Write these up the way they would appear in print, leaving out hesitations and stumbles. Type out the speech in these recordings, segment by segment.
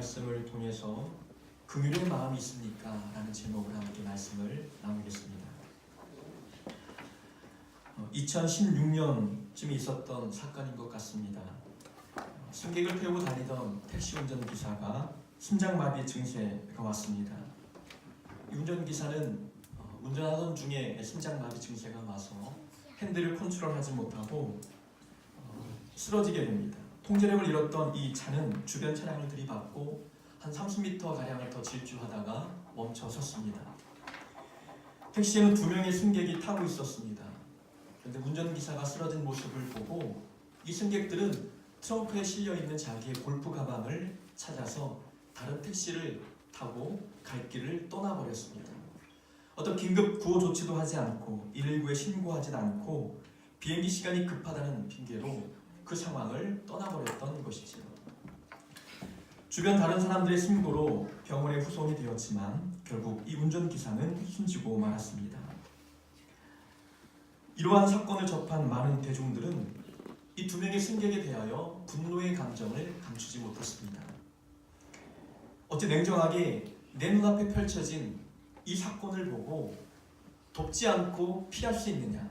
말씀을 통해서 긍휼의 마음이 있습니까? 라는 제목으로 함께 말씀을 나누겠습니다. 2016년쯤에 있었던 사건인 것 같습니다. 승객을 태우고 다니던 택시 운전기사가 심장마비 증세가 왔습니다. 이 운전기사는 운전하던 중에 심장마비 증세가 와서 핸들을 컨트롤하지 못하고 쓰러지게 됩니다. 통제력을 잃었던 이 차는 주변 차량을 들이받고 한 30m가량을 더 질주하다가 멈춰 섰습니다. 택시에는 2명의 승객이 타고 있었습니다. 그런데 운전기사가 쓰러진 모습을 보고 이 승객들은 트렁크에 실려있는 자기의 골프 가방을 찾아서 다른 택시를 타고 갈 길을 떠나버렸습니다. 어떤 긴급 구호 조치도 하지 않고 119에 신고하지 않고 비행기 시간이 급하다는 핑계로 그 상황을 떠나버렸던 것이지요. 주변 다른 사람들의 신고로 병원에 후송이 되었지만 결국 이 운전기사는 숨지고 말았습니다. 이러한 사건을 접한 많은 대중들은 이 2명의 승객에 대하여 분노의 감정을 감추지 못했습니다. 어찌 냉정하게 내 눈앞에 펼쳐진 이 사건을 보고 돕지 않고 피할 수 있느냐?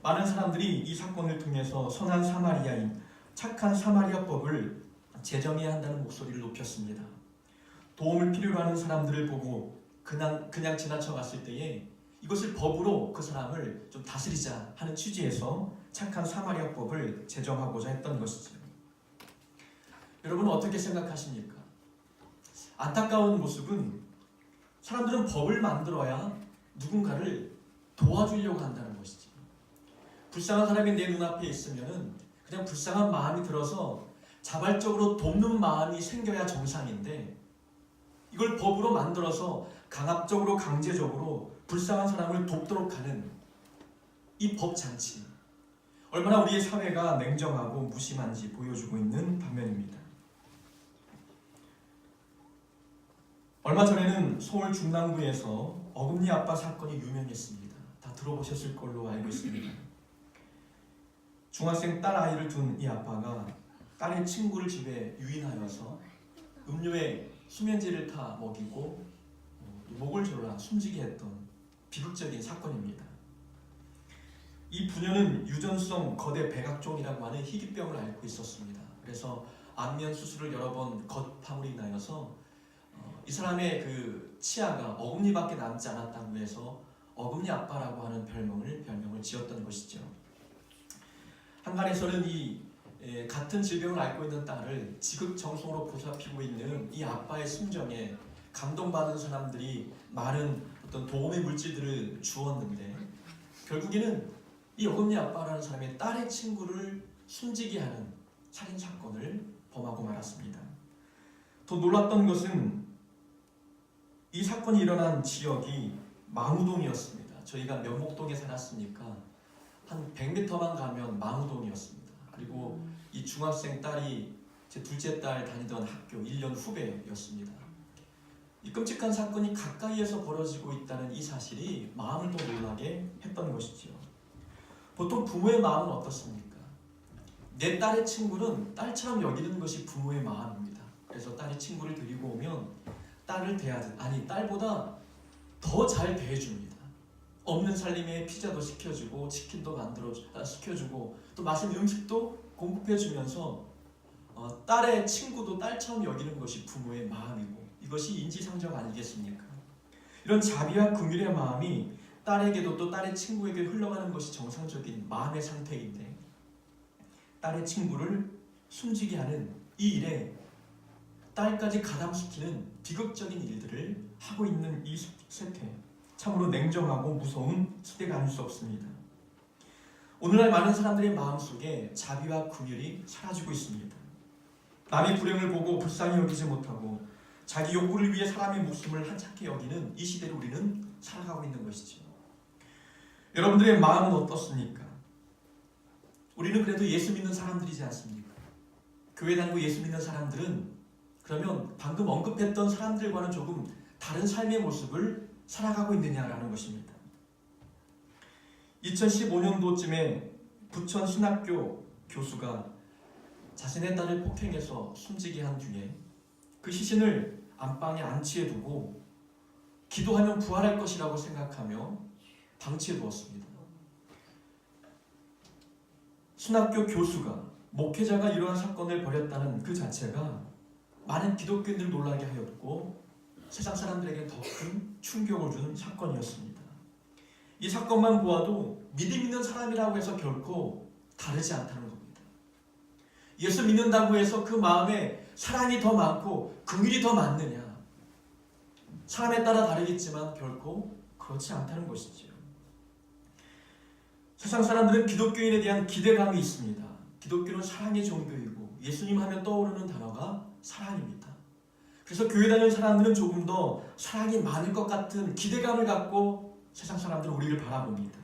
많은 사람들이 이 사건을 통해서 선한 사마리아인 착한 사마리아법을 제정해야 한다는 목소리를 높였습니다. 도움을 필요로 하는 사람들을 보고 그냥 지나쳐 갔을 때에 이것을 법으로 그 사람을 좀 다스리자 하는 취지에서 착한 사마리아법을 제정하고자 했던 것이죠. 여러분은 어떻게 생각하십니까? 안타까운 모습은 사람들은 법을 만들어야 누군가를 도와주려고 한다는 것이죠. 불쌍한 사람이 내 눈앞에 있으면은 그냥 불쌍한 마음이 들어서 자발적으로 돕는 마음이 생겨야 정상인데 이걸 법으로 만들어서 강압적으로 강제적으로 불쌍한 사람을 돕도록 하는 이 법잔치, 얼마나 우리의 사회가 냉정하고 무심한지 보여주고 있는 방면입니다. 얼마 전에는 서울 중랑구에서 어금니 아빠 사건이 유명했습니다. 다 들어보셨을 걸로 알고 있습니다. 중학생 딸 아이를 둔 이 아빠가 딸의 친구를 집에 유인하여서 음료에 수면제를 타 먹이고 목을 졸라 숨지게 했던 비극적인 사건입니다. 이 부녀는 유전성 거대 백악종이라고 하는 희귀병을 앓고 있었습니다. 그래서 안면 수술을 여러 번 겉파물이 나여서 이 사람의 그 치아가 어금니밖에 남지 않았다고 해서 어금니 아빠라고 하는 별명을 지었던 것이죠. 한간에서는 이 같은 질병을 앓고 있는 딸을 지극정성으로 보살피고 있는 이 아빠의 심정에 감동받은 사람들이 많은 어떤 도움의 물질들을 주었는데 결국에는 이 어금니 아빠라는 사람의 딸의 친구를 숨지게 하는 살인사건을 범하고 말았습니다. 더 놀랐던 것은 이 사건이 일어난 지역이 망우동이었습니다. 저희가 면목동에 살았으니까 한 100m만 가면 망우동이었습니다. 그리고 이 중학생 딸이 제 둘째 딸 다니던 학교 1년 후배였습니다. 이 끔찍한 사건이 가까이에서 벌어지고 있다는 이 사실이 마음을 더 놀라게 했던 것이죠. 보통 부모의 마음은 어떻습니까? 내 딸의 친구는 딸처럼 여기는 것이 부모의 마음입니다. 그래서 딸이 친구를 데리고 오면 딸을 대하듯, 아니 딸보다 더 잘 대해줍니다. 없는 살림에 피자도 시켜주고 치킨도 시켜주고 또 맛있는 음식도 공급해주면서 딸의 친구도 딸처럼 여기는 것이 부모의 마음이고 이것이 인지상정 아니겠습니까? 이런 자비와 긍휼의 마음이 딸에게도 또 딸의 친구에게 흘러가는 것이 정상적인 마음의 상태인데 딸의 친구를 숨지게 하는 이 일에 딸까지 가담시키는 비극적인 일들을 하고 있는 이 세태, 참으로 냉정하고 무서운 시대가 아닐 수 없습니다. 오늘날 많은 사람들의 마음속에 자비와 긍휼이 사라지고 있습니다. 남의 불행을 보고 불쌍히 여기지 못하고 자기 욕구를 위해 사람의 목숨을 한찮게 여기는 이 시대를 우리는 살아가고 있는 것이죠. 여러분들의 마음은 어떻습니까? 우리는 그래도 예수 믿는 사람들이지 않습니까? 교회 다니고 예수 믿는 사람들은 그러면 방금 언급했던 사람들과는 조금 다른 삶의 모습을 살아가고 있느냐라는 것입니다. 2015년도쯤에 부천 신학교 교수가 자신의 딸을 폭행해서 숨지게 한 뒤에 그 시신을 안방에 안치해 두고 기도하면 부활할 것이라고 생각하며 방치해 두었습니다. 신학교 교수가, 목회자가 이러한 사건을 벌였다는 그 자체가 많은 기독교인들을 놀라게 하였고 세상 사람들에게 더 큰 충격을 준 사건이었습니다. 이 사건만 보아도 믿음 있는 사람이라고 해서 결코 다르지 않다는 겁니다. 예수 믿는다고 해서 그 마음에 사랑이 더 많고 긍휼이 더 많느냐? 사람에 따라 다르겠지만 결코 그렇지 않다는 것이지요. 세상 사람들은 기독교인에 대한 기대감이 있습니다. 기독교는 사랑의 종교이고 예수님 하면 떠오르는 단어가 사랑입니다. 그래서 교회 다니는 사람들은 조금 더 사랑이 많을 것 같은 기대감을 갖고 세상 사람들은 우리를 바라봅니다.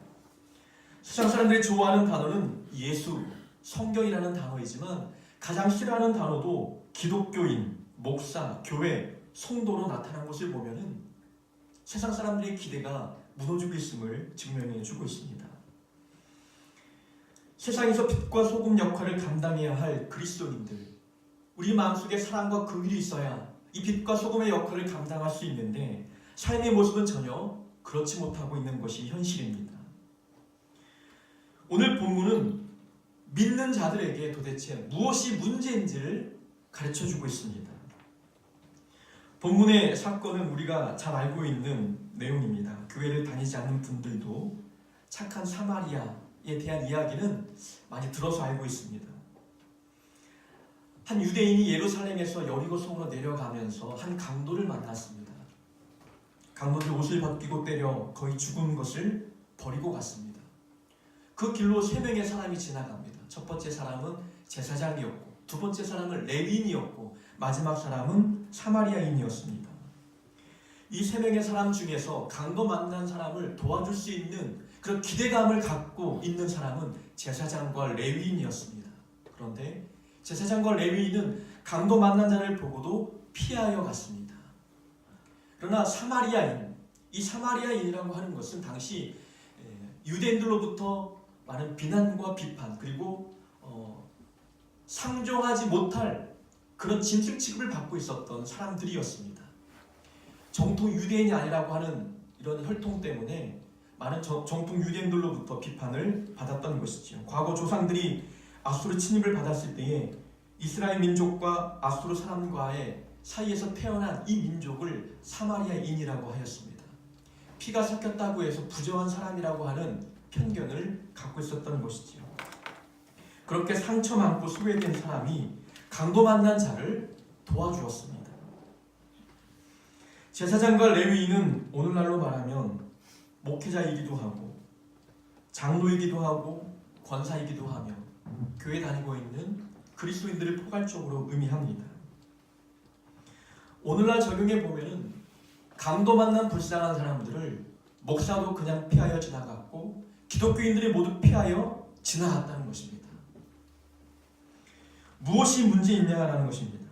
세상 사람들이 좋아하는 단어는 예수, 성경이라는 단어이지만 가장 싫어하는 단어도 기독교인, 목사, 교회, 성도로 나타난 것을 보면은 세상 사람들의 기대가 무너지고 있음을 증명해 주고 있습니다. 세상에서 빛과 소금 역할을 감당해야 할 그리스도인들, 우리 마음속에 사랑과 긍휼이 있어야 이 빛과 소금의 역할을 감당할 수 있는데 삶의 모습은 전혀 그렇지 못하고 있는 것이 현실입니다. 오늘 본문은 믿는 자들에게 도대체 무엇이 문제인지를 가르쳐주고 있습니다. 본문의 사건은 우리가 잘 알고 있는 내용입니다. 교회를 다니지 않는 분들도 착한 사마리아에 대한 이야기는 많이 들어서 알고 있습니다. 한 유대인이 예루살렘에서 여리고성으로 내려가면서 한 강도를 만났습니다. 강도들 옷을 벗기고 때려 거의 죽은 것을 버리고 갔습니다. 그 길로 3명의 사람이 지나갑니다. 첫 번째 사람은 제사장이었고, 두 번째 사람은 레위인이었고, 마지막 사람은 사마리아인이었습니다. 이 3명의 사람 중에서 강도 만난 사람을 도와줄 수 있는 그런 기대감을 갖고 있는 사람은 제사장과 레위인이었습니다. 그런데 제사장과 레위인은 강도 만난 자를 보고도 피하여 갔습니다. 그러나 사마리아인, 이 사마리아인이라고 하는 것은 당시 유대인들로부터 많은 비난과 비판, 그리고 상종하지 못할 그런 짐승 취급을 받고 있었던 사람들이었습니다. 정통 유대인이 아니라고 하는 이런 혈통 때문에 많은 정통 유대인들로부터 비판을 받았던 것이죠. 과거 조상들이 아수르 침입을 받았을 때에 이스라엘 민족과 아수르 사람과의 사이에서 태어난 이 민족을 사마리아인이라고 하였습니다. 피가 섞였다고 해서 부정한 사람이라고 하는 편견을 갖고 있었던 것이지요. 그렇게 상처 많고 소외된 사람이 강도 만난 자를 도와주었습니다. 제사장과 레위인은 오늘날로 말하면 목회자이기도 하고 장로이기도 하고 권사이기도 하며 교회 다니고 있는 그리스도인들을 포괄적으로 의미합니다. 오늘날 적용해 보면은 강도 만난 불쌍한 사람들을 목사도 그냥 피하여 지나갔고 기독교인들이 모두 피하여 지나갔다는 것입니다. 무엇이 문제있냐라는 것입니다.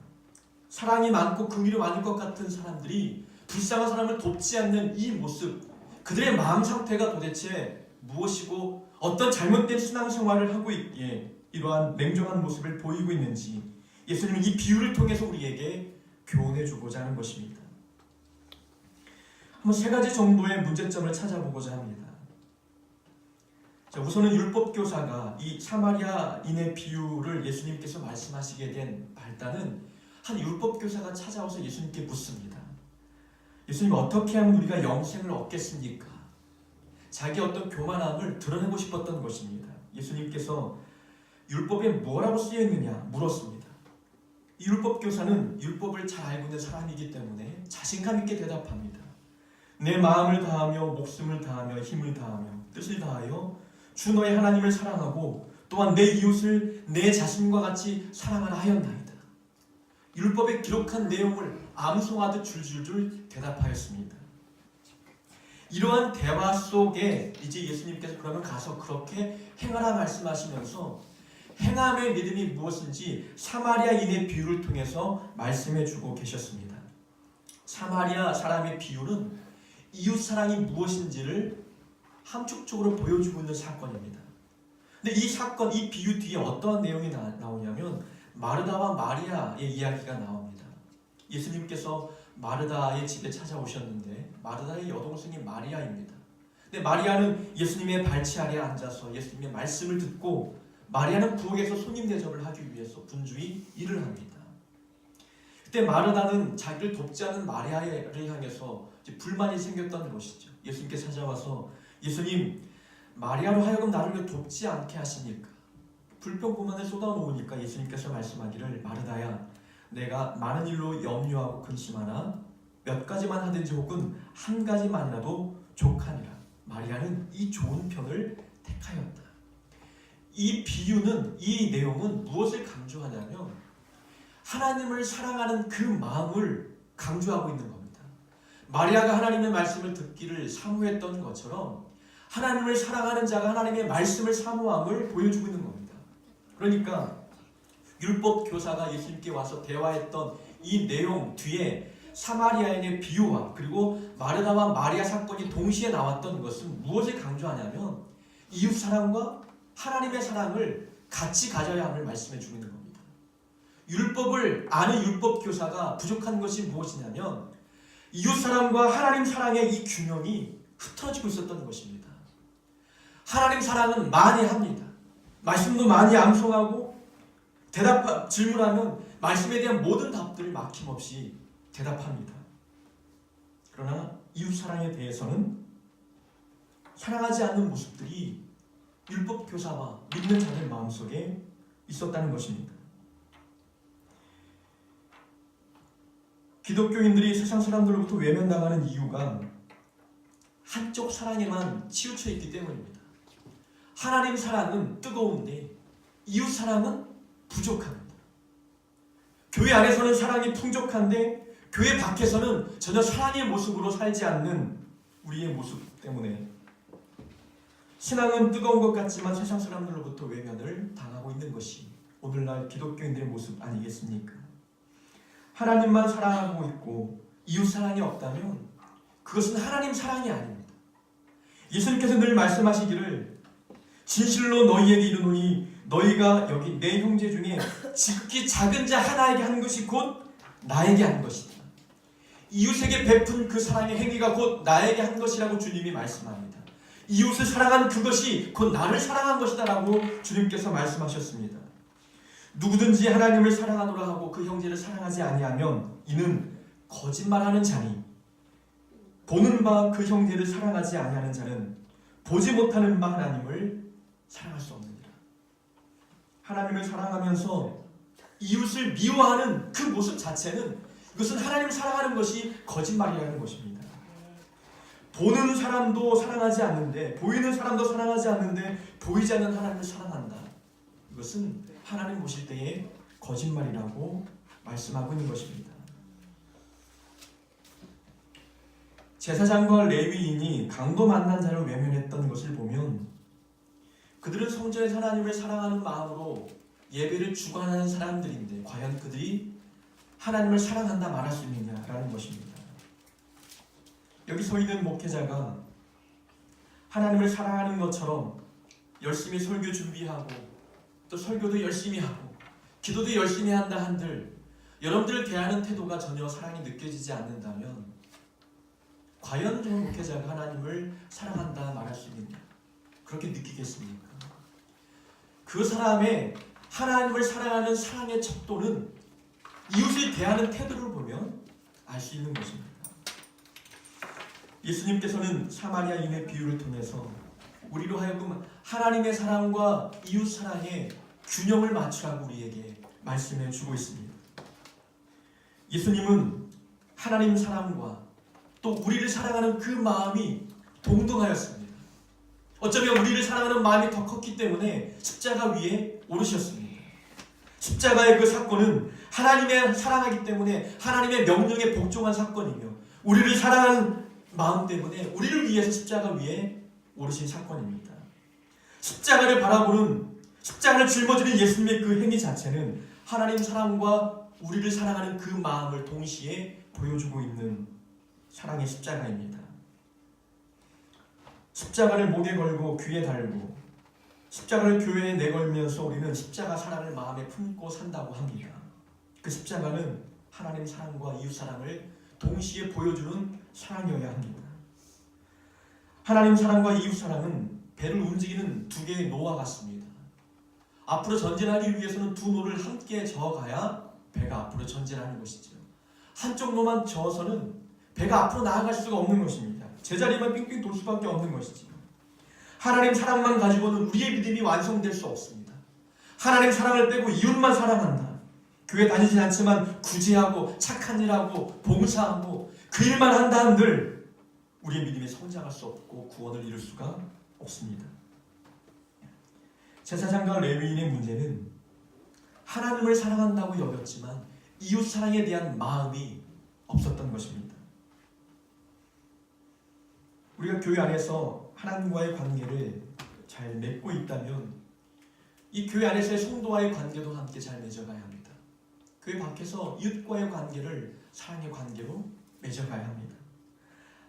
사랑이 많고 긍휼이 많을 것 같은 사람들이 불쌍한 사람을 돕지 않는 이 모습, 그들의 마음 상태가 도대체 무엇이고 어떤 잘못된 신앙생활을 하고 있기에 이러한 냉정한 모습을 보이고 있는지 예수님은 이 비유를 통해서 우리에게 교훈해주고자 하는 것입니다. 한번 3가지 정도의 문제점을 찾아보고자 합니다. 자, 우선은 율법교사가 이 사마리아인의 비유를 예수님께서 말씀하시게 된 발단은 한 율법교사가 찾아와서 예수님께 묻습니다. 예수님, 어떻게 하면 우리가 영생을 얻겠습니까? 자기 어떤 교만함을 드러내고 싶었던 것입니다. 예수님께서 율법에 뭐라고 쓰여있느냐 물었습니다. 이 율법교사는 율법을 잘 알고 있는 사람이기 때문에 자신감 있게 대답합니다. 내 마음을 다하며 목숨을 다하며 힘을 다하며 뜻을 다하여 주 너의 하나님을 사랑하고 또한 내 이웃을 내 자신과 같이 사랑하라 하였나이다. 율법에 기록한 내용을 암송하듯 줄줄줄 대답하였습니다. 이러한 대화 속에 이제 예수님께서 그러면 가서 그렇게 행하라 말씀하시면서 행함의 믿음이 무엇인지 사마리아인의 비유를 통해서 말씀해주고 계셨습니다. 사마리아 사람의 비유는 이웃사랑이 무엇인지를 함축적으로 보여주고 있는 사건입니다. 근데 이 사건, 이 비유 뒤에 어떠한 내용이 나오냐면 마르다와 마리아의 이야기가 나옵니다. 예수님께서 마르다의 집에 찾아오셨는데 마르다의 여동생이 마리아입니다. 근데 마리아는 예수님의 발치 아래에 앉아서 예수님의 말씀을 듣고 마리아는 부엌에서 손님 대접을 하기 위해서 분주히 일을 합니다. 그때 마르다는 자기를 돕지 않은 마리아를 향해서 불만이 생겼던 것이죠. 예수님께 찾아와서 예수님, 마리아로 하여금 나를 왜 돕지 않게 하시니까? 불평불만을 쏟아놓으니까 예수님께서 말씀하기를 마르다야, 내가 많은 일로 염려하고 근심하나 몇 가지만 하든지 혹은 한 가지만이라도 족하니라. 마리아는 이 좋은 편을 택하였다. 이 비유는, 이 내용은 무엇을 강조하냐면 하나님을 사랑하는 그 마음을 강조하고 있는 겁니다. 마리아가 하나님의 말씀을 듣기를 사모했던 것처럼 하나님을 사랑하는 자가 하나님의 말씀을 사모함을 보여주고 있는 겁니다. 그러니까 율법 교사가 예수님께 와서 대화했던 이 내용 뒤에 사마리아인의 비유와 그리고 마르다와 마리아 사건이 동시에 나왔던 것은 무엇을 강조하냐면 이웃 사랑과 하나님의 사랑을 같이 가져야 함을 말씀해 주고 있는 겁니다. 율법을 아는 율법 교사가 부족한 것이 무엇이냐면 이웃 사랑과 하나님 사랑의 이 균형이 흐트러지고 있었던 것입니다. 하나님 사랑은 많이 합니다. 말씀도 많이 암송하고 질문하면 말씀에 대한 모든 답들을 막힘없이 대답합니다. 그러나 이웃 사랑에 대해서는 사랑하지 않는 모습들이 율법 교사와 믿는 자들 마음속에 있었다는 것입니다. 기독교인들이 세상 사람들로부터 외면당하는 이유가 한쪽 사랑에만 치우쳐 있기 때문입니다. 하나님 사랑은 뜨거운데 이웃 사랑은 부족합니다. 교회 안에서는 사랑이 풍족한데 교회 밖에서는 전혀 사랑의 모습으로 살지 않는 우리의 모습 때문에 신앙은 뜨거운 것 같지만 세상 사람들로부터 외면을 당하고 있는 것이 오늘날 기독교인들의 모습 아니겠습니까? 하나님만 사랑하고 있고 이웃 사랑이 없다면 그것은 하나님 사랑이 아닙니다. 예수님께서 늘 말씀하시기를 진실로 너희에게 이르노니 너희가 여기 내 형제 중에 지극히 작은 자 하나에게 한 것이 곧 나에게 한 것이다. 이웃에게 베푼 그 사랑의 행위가 곧 나에게 한 것이라고 주님이 말씀합니다. 이웃을 사랑한 그것이 곧 나를 사랑한 것이다 라고 주님께서 말씀하셨습니다. 누구든지 하나님을 사랑하노라 하고 그 형제를 사랑하지 아니하면 이는 거짓말하는 자니 보는 바 그 형제를 사랑하지 아니하는 자는 보지 못하는 바 하나님을 사랑할 수 없느니라. 하나님을 사랑하면서 이웃을 미워하는 그 모습 자체는 이것은 하나님을 사랑하는 것이 거짓말이라는 것입니다. 보는 사람도 사랑하지 않는데 보이는 사람도 사랑하지 않는데 보이지 않는 하나님을 사랑한다. 이것은 하나님 보실 때의 거짓말이라고 말씀하고 있는 것입니다. 제사장과 레위인이 강도 만난 자를 외면했던 것을 보면 그들은 성전에서 하나님을 사랑하는 마음으로 예배를 주관하는 사람들인데 과연 그들이 하나님을 사랑한다 말할 수 있느냐라는 것입니다. 여기 서 있는 목회자가 하나님을 사랑하는 것처럼 열심히 설교 준비하고 또 설교도 열심히 하고 기도도 열심히 한다 한들 여러분들을 대하는 태도가 전혀 사랑이 느껴지지 않는다면 과연 저 목회자가 하나님을 사랑한다 말할 수 있느냐? 그렇게 느끼겠습니까? 그 사람의 하나님을 사랑하는 사랑의 척도는 이웃을 대하는 태도를 보면 알 수 있는 것입니다. 예수님께서는 사마리아인의 비유를 통해서 우리로 하여금 하나님의 사랑과 이웃 사랑의 균형을 맞추라고 우리에게 말씀해 주고 있습니다. 예수님은 하나님 사랑과 또 우리를 사랑하는 그 마음이 동등하였습니다. 어쩌면 우리를 사랑하는 마음이 더 컸기 때문에 십자가 위에 오르셨습니다. 십자가의 그 사건은 하나님의 사랑하기 때문에 하나님의 명령에 복종한 사건이며 우리를 사랑하는 마음 때문에 우리를 위해서 십자가 위에 오르신 사건입니다. 십자가를 바라보는 십자가를 짊어지는 예수님의 그 행위 자체는 하나님 사랑과 우리를 사랑하는 그 마음을 동시에 보여주고 있는 사랑의 십자가입니다. 십자가를 목에 걸고 귀에 달고 십자가를 교회에 내걸면서 우리는 십자가 사랑을 마음에 품고 산다고 합니다. 그 십자가는 하나님 사랑과 이웃 사랑을 동시에 보여주는 사랑이어야 합니다. 하나님 사랑과 이웃 사랑은 배를 움직이는 두 개의 노와 같습니다. 앞으로 전진하기 위해서는 두 노를 함께 저어가야 배가 앞으로 전진하는 것이죠. 한쪽 노만 저어서는 배가 앞으로 나아갈 수가 없는 것입니다. 제자리만 빙빙 돌 수밖에 없는 것이죠. 하나님 사랑만 가지고는 우리의 믿음이 완성될 수 없습니다. 하나님 사랑을 빼고 이웃만 사랑한다. 교회 다니진 않지만 구제하고 착한 일하고 봉사하고 그 일만 한다 한들 우리의 믿음이 성장할 수 없고 구원을 이룰 수가 없습니다. 제사장과 레위인의 문제는 하나님을 사랑한다고 여겼지만 이웃 사랑에 대한 마음이 없었던 것입니다. 우리가 교회 안에서 하나님과의 관계를 잘 맺고 있다면 이 교회 안에서의 성도와의 관계도 함께 잘 맺어가야 합니다. 교회 밖에서 이웃과의 관계를 사랑의 관계로 맺어가야 합니다.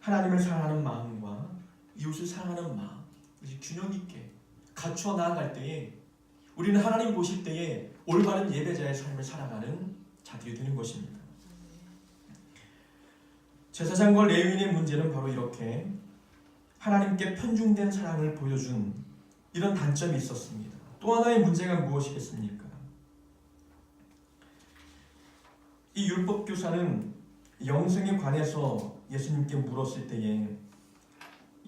하나님을 사랑하는 마음과 이웃을 사랑하는 마음, 이것이 균형 있게 갖추어 나아갈 때에 우리는 하나님 보실 때에 올바른 예배자의 삶을 살아가는 자들이 되는 것입니다. 제사장과 레위인의 문제는 바로 이렇게 하나님께 편중된 사랑을 보여준 이런 단점이 있었습니다. 또 하나의 문제가 무엇이겠습니까? 이 율법교사는 영생에 관해서 예수님께 물었을 때에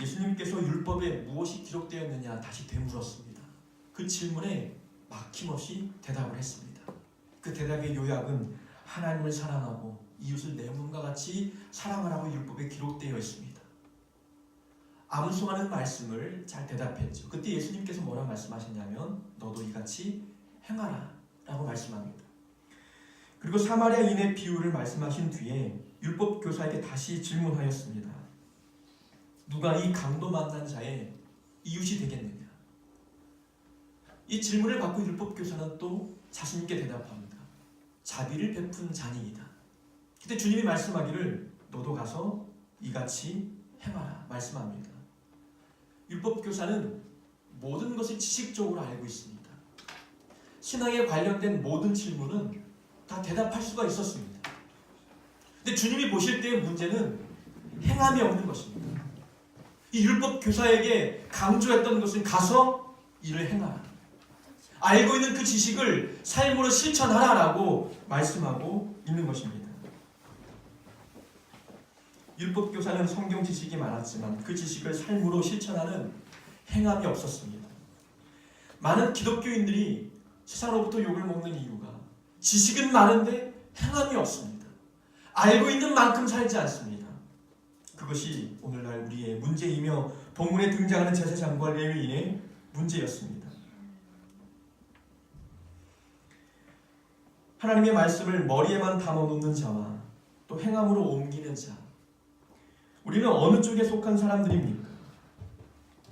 예수님께서 율법에 무엇이 기록되어 있느냐 다시 되물었습니다. 그 질문에 막힘없이 대답을 했습니다. 그 대답의 요약은 하나님을 사랑하고 이웃을 내 몸과 같이 사랑하라고 율법에 기록되어 있습니다. 암송하는 말씀을 잘 대답했죠. 그때 예수님께서 뭐라 말씀하셨냐면 너도 이같이 행하라 라고 말씀합니다. 그리고 사마리아인의 비유를 말씀하신 뒤에 율법교사에게 다시 질문하였습니다. 누가 이 강도 만난 자의 이웃이 되겠느냐? 이 질문을 받고 율법교사는 또 자신있게 대답합니다. 자비를 베푼 자니이다. 그때 주님이 말씀하기를 너도 가서 이같이 행하라 말씀합니다. 율법교사는 모든 것을 지식적으로 알고 있습니다. 신앙에 관련된 모든 질문은 다 대답할 수가 있었습니다. 근데 주님이 보실 때의 문제는 행함이 없는 것입니다. 이 율법교사에게 강조했던 것은 가서 일을 행하라. 알고 있는 그 지식을 삶으로 실천하라라고 말씀하고 있는 것입니다. 율법교사는 성경 지식이 많았지만 그 지식을 삶으로 실천하는 행함이 없었습니다. 많은 기독교인들이 세상으로부터 욕을 먹는 이유가 지식은 많은데 행함이 없습니다. 알고 있는 만큼 살지 않습니다. 그것이 오늘날 우리의 문제이며 본문에 등장하는 제사장과 레위인의 문제였습니다. 하나님의 말씀을 머리에만 담아놓는 자와 또 행함으로 옮기는 자, 우리는 어느 쪽에 속한 사람들입니까?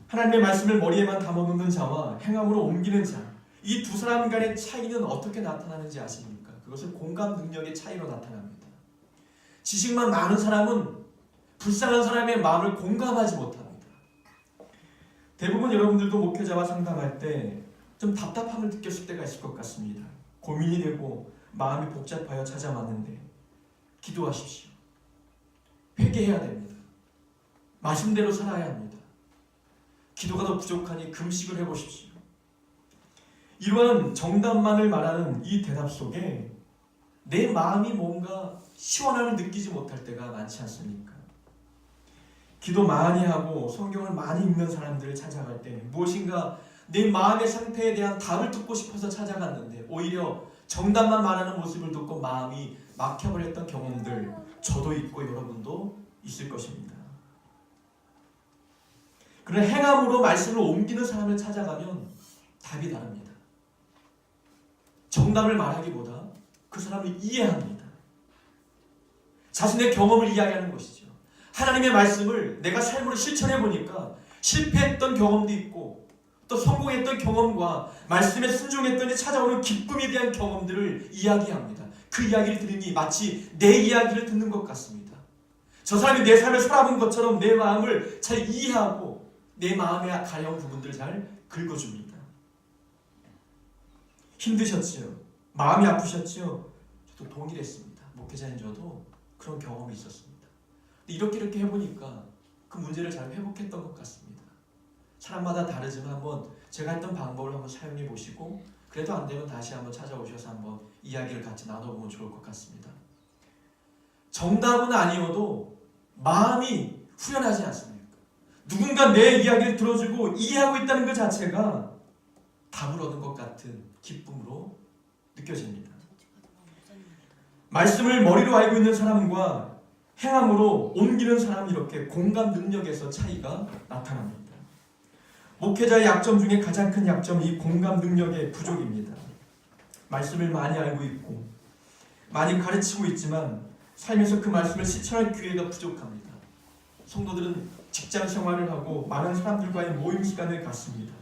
하나님의 말씀을 머리에만 담아놓는 자와 행함으로 옮기는 자, 이 두 사람 간의 차이는 어떻게 나타나는지 아십니까? 그것은 공감 능력의 차이로 나타납니다. 지식만 많은 사람은 불쌍한 사람의 마음을 공감하지 못합니다. 대부분 여러분들도 목회자와 상담할 때 좀 답답함을 느꼈을 때가 있을 것 같습니다. 고민이 되고 마음이 복잡하여 찾아왔는데 기도하십시오. 회개해야 됩니다. 말씀대로 살아야 합니다. 기도가 더 부족하니 금식을 해보십시오. 이러한 정답만을 말하는 이 대답 속에 내 마음이 뭔가 시원함을 느끼지 못할 때가 많지 않습니까? 기도 많이 하고 성경을 많이 읽는 사람들을 찾아갈 때 무엇인가 내 마음의 상태에 대한 답을 듣고 싶어서 찾아갔는데 오히려 정답만 말하는 모습을 듣고 마음이 막혀버렸던 경험들 저도 있고 여러분도 있을 것입니다. 그런 행함으로 말씀을 옮기는 사람을 찾아가면 답이 다릅니다. 정답을 말하기보다 그 사람을 이해합니다. 자신의 경험을 이야기하는 것이죠. 하나님의 말씀을 내가 삶으로 실천해 보니까 실패했던 경험도 있고 또 성공했던 경험과 말씀에 순종했더니 찾아오는 기쁨에 대한 경험들을 이야기합니다. 그 이야기를 들으니 마치 내 이야기를 듣는 것 같습니다. 저 사람이 내 삶을 살아본 것처럼 내 마음을 잘 이해하고 내 마음에 가려운 부분들을 잘 긁어줍니다. 힘드셨지요? 마음이 아프셨지요? 저도 동일했습니다. 목회자인 저도 그런 경험이 있었습니다. 근데 이렇게 해보니까 그 문제를 잘 회복했던 것 같습니다. 사람마다 다르지만 한번 제가 했던 방법을 한번 사용해 보시고 그래도 안 되면 다시 한번 찾아오셔서 한번 이야기를 같이 나눠보면 좋을 것 같습니다. 정답은 아니어도 마음이 후련하지 않습니까? 누군가 내 이야기를 들어주고 이해하고 있다는 것 자체가 답을 얻은 것 같은 기쁨으로 느껴집니다. 말씀을 머리로 알고 있는 사람과 행함으로 옮기는 사람이 이렇게 공감 능력에서 차이가 나타납니다. 목회자의 약점 중에 가장 큰 약점이 이 공감 능력의 부족입니다. 말씀을 많이 알고 있고 많이 가르치고 있지만 삶에서 그 말씀을 실천할 기회가 부족합니다. 성도들은 직장 생활을 하고 많은 사람들과의 모임 시간을 갖습니다.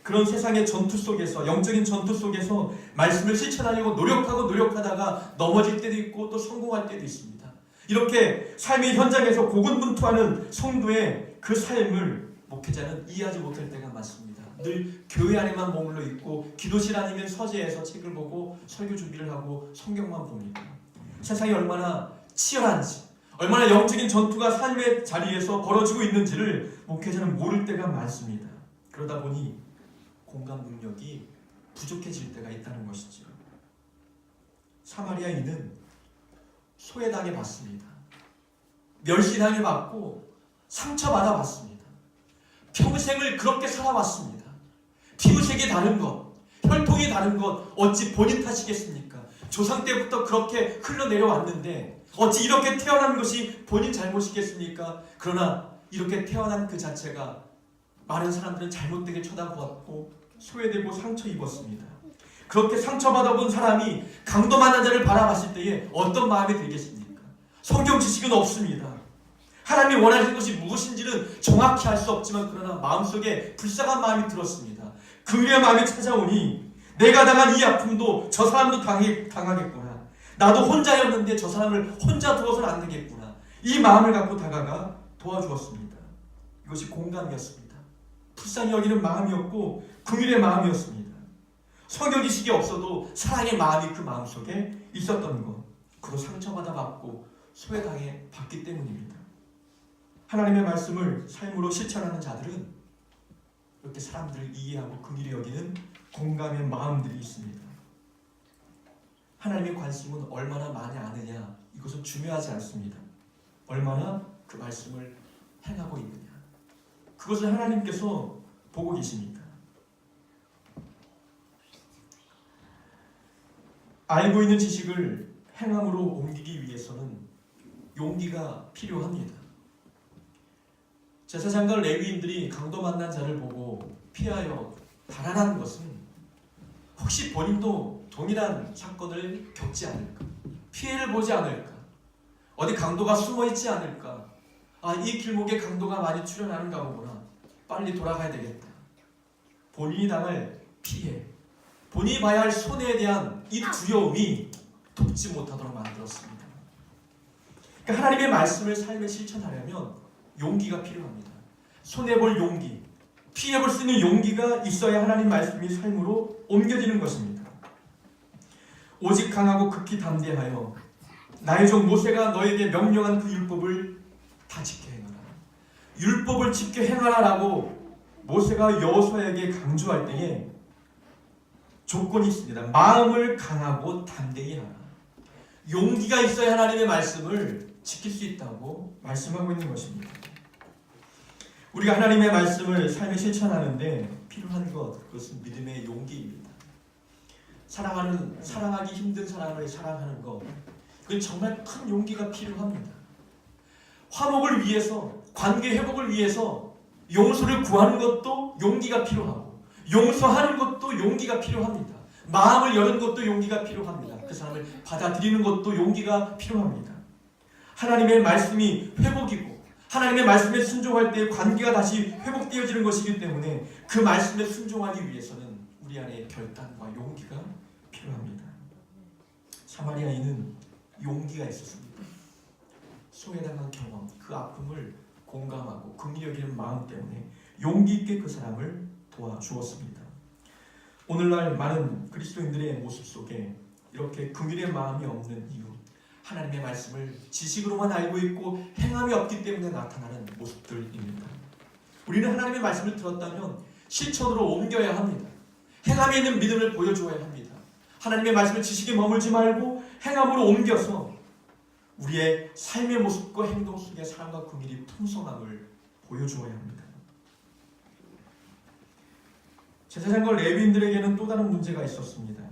그런 세상의 전투 속에서, 영적인 전투 속에서 말씀을 실천하려고 노력하다가 넘어질 때도 있고 또 성공할 때도 있습니다. 이렇게 삶의 현장에서 고군분투하는 성도의 그 삶을 목회자는 이해하지 못할 때가 많습니다. 늘 교회 안에만 머물러 있고 기도실 아니면 서재에서 책을 보고 설교 준비를 하고 성경만 봅니다. 세상이 얼마나 치열한지, 얼마나 영적인 전투가 삶의 자리에서 벌어지고 있는지를 목회자는 모를 때가 많습니다. 그러다 보니 공감 능력이 부족해질 때가 있다는 것이죠. 사마리아인은 소외당해 봤습니다. 멸시당해 봤고 상처받아 봤습니다. 평생을 그렇게 살아왔습니다. 피부색이 다른 것, 혈통이 다른 것 어찌 본인 탓이겠습니까? 조상 때부터 그렇게 흘러내려왔는데 어찌 이렇게 태어난 것이 본인 잘못이겠습니까? 그러나 이렇게 태어난 그 자체가 많은 사람들은 잘못되게 쳐다보았고 소외되고 상처 입었습니다. 그렇게 상처받아본 사람이 강도만한 자를 바라봤을 때에 어떤 마음이 들겠습니까? 성경 지식은 없습니다. 하나님이 원하시는 것이 무엇인지는 정확히 알 수 없지만 그러나 마음속에 불쌍한 마음이 들었습니다. 긍휼의 마음이 찾아오니 내가 당한 이 아픔도 저 사람도 당하겠구나. 나도 혼자였는데 저 사람을 혼자 두어서는 안 되겠구나. 이 마음을 갖고 다가가 도와주었습니다. 이것이 공감이었습니다. 불쌍히 여기는 마음이었고 긍휼의 마음이었습니다. 성경 지식이 없어도 사랑의 마음이 그 마음속에 있었던 것. 그로 상처받아 받고 소외당해 봤기 때문입니다. 하나님의 말씀을 삶으로 실천하는 자들은 이렇게 사람들을 이해하고 긍휼히 여기는 공감의 마음들이 있습니다. 하나님의 관심은 얼마나 많이 아느냐, 이것은 중요하지 않습니다. 얼마나 그 말씀을 행하고 있느냐, 그것을 하나님께서 보고 계십니다. 알고 있는 지식을 행함으로 옮기기 위해서는 용기가 필요합니다. 제사장과 레위인들이 강도 만난 자를 보고 피하여 달아난 것은 혹시 본인도 동일한 사건을 겪지 않을까, 피해를 보지 않을까, 어디 강도가 숨어있지 않을까, 이 길목에 강도가 많이 출현하는가 보구나, 빨리 돌아가야 되겠다. 본인이 당할 피해, 본인이 봐야 할 손해에 대한 이 두려움이 돕지 못하도록 만들었습니다. 그러니까 하나님의 말씀을 삶에 실천하려면 용기가 필요합니다. 손해볼 용기, 피해볼 수 있는 용기가 있어야 하나님 말씀이 삶으로 옮겨지는 것입니다. 오직 강하고 극히 담대하여 나의 종 모세가 너에게 명령한 그 율법을 다 지켜 행하라. 율법을 지켜 행하라라고 모세가 여호수아에게 강조할 때에 조건이 있습니다. 마음을 강하고 담대히 하라. 용기가 있어야 하나님의 말씀을 지킬 수 있다고 말씀하고 있는 것입니다. 우리가 하나님의 말씀을 삶에 실천하는데 필요한 것, 그것은 믿음의 용기입니다. 사랑하기 힘든 사람을 사랑하는 것, 그건 정말 큰 용기가 필요합니다. 화목을 위해서, 관계 회복을 위해서 용서를 구하는 것도 용기가 필요하고, 용서하는 것도 용기가 필요합니다. 마음을 여는 것도 용기가 필요합니다. 그 사람을 받아들이는 것도 용기가 필요합니다. 하나님의 말씀이 회복이고 하나님의 말씀에 순종할 때 관계가 다시 회복되어지는 것이기 때문에 그 말씀에 순종하기 위해서는 우리 안에 결단과 용기가 필요합니다. 사마리아인은 용기가 있었습니다. 소외당한 경험, 그 아픔을 공감하고 긍휼히 여기는 마음 때문에 용기 있게 그 사람을 도와주었습니다. 오늘날 많은 그리스도인들의 모습 속에 이렇게 긍휼의 마음이 없는 이유, 하나님의 말씀을 지식으로만 알고 있고 행함이 없기 때문에 나타나는 모습들입니다. 우리는 하나님의 말씀을 들었다면 실천으로 옮겨야 합니다. 행함이 있는 믿음을 보여줘야 합니다. 하나님의 말씀을 지식에 머물지 말고 행함으로 옮겨서 우리의 삶의 모습과 행동 속에 사랑과 긍휼이 풍성함을 보여주어야 합니다. 제사장과 레위인들에게는 또 다른 문제가 있었습니다.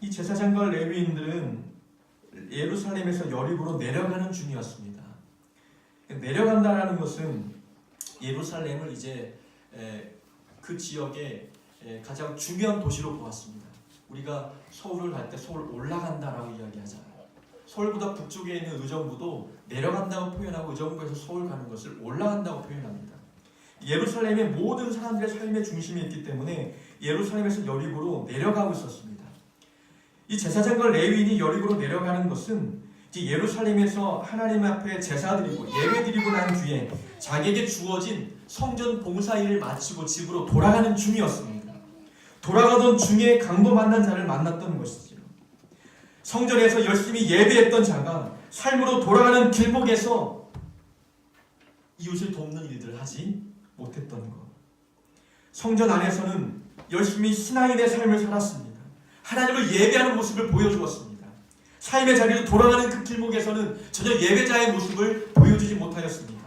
이 제사장과 레위인들은 예루살렘에서 여리고로 내려가는 중이었습니다. 내려간다는 것은 예루살렘을 이제 그 지역의 가장 중요한 도시로 보았습니다. 우리가 서울을 갈 때 서울 올라간다라고 이야기하잖아요. 서울보다 북쪽에 있는 의정부도 내려간다고 표현하고 의정부에서 서울 가는 것을 올라간다고 표현합니다. 예루살렘의 모든 사람들의 삶의 중심이 있기 때문에 예루살렘에서 여리고로 내려가고 있었습니다. 이 제사장과 레위인이 여리고로 내려가는 것은 이제 예루살렘에서 하나님 앞에 제사드리고 예배드리고 난 뒤에 자기에게 주어진 성전 봉사 일을 마치고 집으로 돌아가는 중이었습니다. 돌아가던 중에 강도 만난 자를 만났던 것이지요. 성전에서 열심히 예배했던 자가 삶으로 돌아가는 길목에서 이웃을 돕는 일들을 하지 못했던 것. 성전 안에서는 열심히 신앙인의 삶을 살았습니다. 하나님을 예배하는 모습을 보여주었습니다. 삶의 자리로 돌아가는 그 길목에서는 전혀 예배자의 모습을 보여주지 못하였습니다.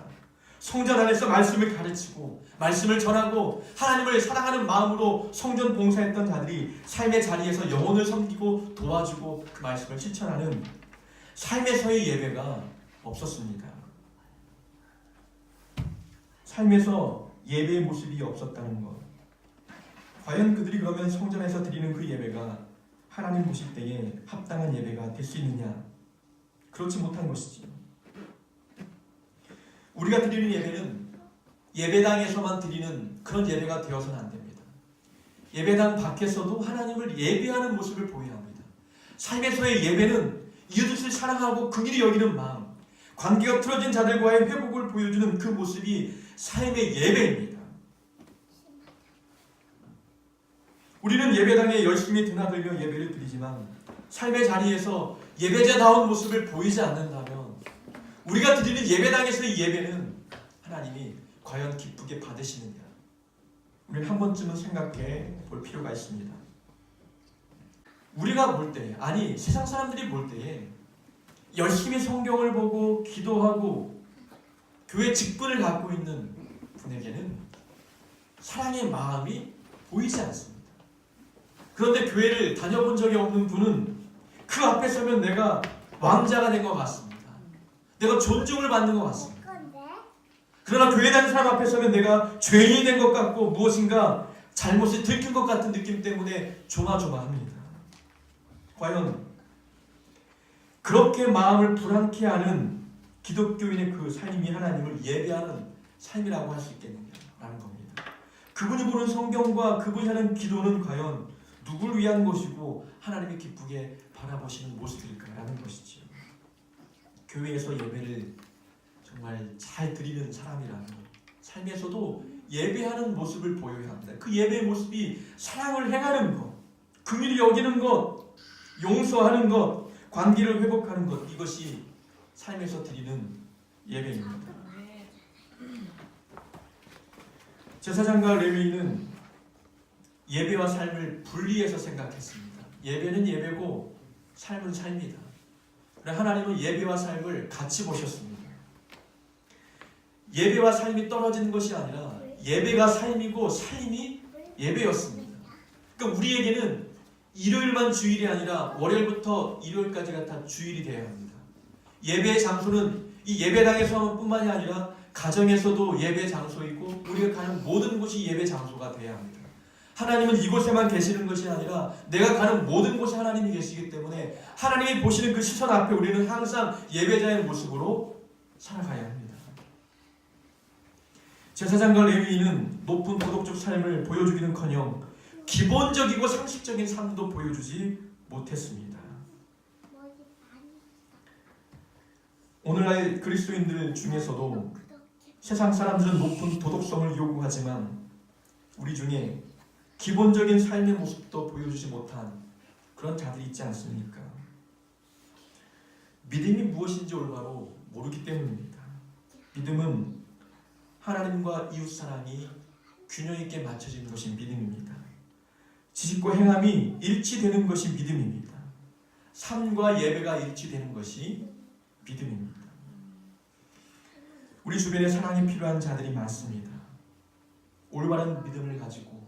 성전 안에서 말씀을 가르치고 말씀을 전하고 하나님을 사랑하는 마음으로 성전 봉사했던 자들이 삶의 자리에서 영혼을 섬기고 도와주고 그 말씀을 실천하는 삶에서의 예배가 없었습니다. 삶에서 예배의 모습이 없었다는 것. 과연 그들이 그러면 성전에서 드리는 그 예배가 하나님 보실 때에 합당한 예배가 될 수 있느냐? 그렇지 못한 것이지요. 우리가 드리는 예배는 예배당에서만 드리는 그런 예배가 되어서는 안 됩니다. 예배당 밖에서도 하나님을 예배하는 모습을 보여야 합니다. 삶에서의 예배는 이웃을 사랑하고 긍휼히 여기는 마음, 관계가 틀어진 자들과의 회복을 보여주는 그 모습이 삶의 예배입니다. 우리는 예배당에 열심히 드나들며 예배를 드리지만 삶의 자리에서 예배자다운 모습을 보이지 않는다면 우리가 드리는 예배당에서의 예배는 하나님이 과연 기쁘게 받으시느냐? 우리는 한 번쯤은 생각해 볼 필요가 있습니다. 우리가 볼 때, 아니 세상 사람들이 볼 때에 열심히 성경을 보고 기도하고 교회 직분을 갖고 있는 분에게는 사랑의 마음이 보이지 않습니다. 그런데 교회를 다녀본 적이 없는 분은 그 앞에 서면 내가 왕자가 된 것 같습니다. 내가 존중을 받는 것 같습니다. 그러나 교회 다니는 사람 앞에 서면 내가 죄인이 된 것 같고 무엇인가 잘못이 들킨 것 같은 느낌 때문에 조마조마합니다. 과연 그렇게 마음을 불안케 하는 기독교인의 그 삶이 하나님을 예배하는 삶이라고 할 수 있겠느냐라는 겁니다. 그분이 보는 성경과 그분이 하는 기도는 과연 누구를 위한 것이고 하나님이 기쁘게 바라보시는 모습일까라는 것이지요. 교회에서 예배를 정말 잘 드리는 사람이라면 삶에서도 예배하는 모습을 보여야 합니다. 그 예배의 모습이 사랑을 행하는 것, 긍휼히 여기는 것, 용서하는 것, 관계를 회복하는 것, 이것이 삶에서 드리는 예배입니다. 제사장과 레위인은 예배와 삶을 분리해서 생각했습니다. 예배는 예배고 삶은 삶이다. 하나님은 예배와 삶을 같이 보셨습니다. 예배와 삶이 떨어지는 것이 아니라 예배가 삶이고 삶이 예배였습니다. 그러니까 우리에게는 일요일만 주일이 아니라 월요일부터 일요일까지가 다 주일이 되어야 합니다. 예배의 장소는 이 예배당에서 뿐만이 아니라 가정에서도 예배 장소이고 우리가 가는 모든 곳이 예배 장소가 되어야 합니다. 하나님은 이곳에만 계시는 것이 아니라 내가 가는 모든 곳에 하나님이 계시기 때문에 하나님이 보시는 그 시선 앞에 우리는 항상 예배자의 모습으로 살아가야 합니다. 제사장과 레위인은 높은 도덕적 삶을 보여주기는커녕 기본적이고 상식적인 삶도 보여주지 못했습니다. 오늘날 그리스도인들 중에서도 세상 사람들은 높은 도덕성을 요구하지만 우리 중에 기본적인 삶의 모습도 보여주지 못한 그런 자들이 있지 않습니까? 믿음이 무엇인지 올바로 모르기 때문입니다. 믿음은 하나님과 이웃사랑이 균형 있게 맞춰지는 것이 믿음입니다. 지식과 행함이 일치되는 것이 믿음입니다. 삶과 예배가 일치되는 것이 믿음입니다. 우리 주변에 사랑이 필요한 자들이 많습니다. 올바른 믿음을 가지고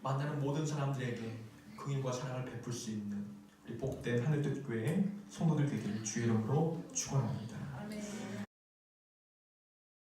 만나는 모든 사람들에게 긍휼과 사랑을 베풀 수 있는 우리 복된 하늘뜻 교회 성도들 되기를 주의 이름으로 축원합니다.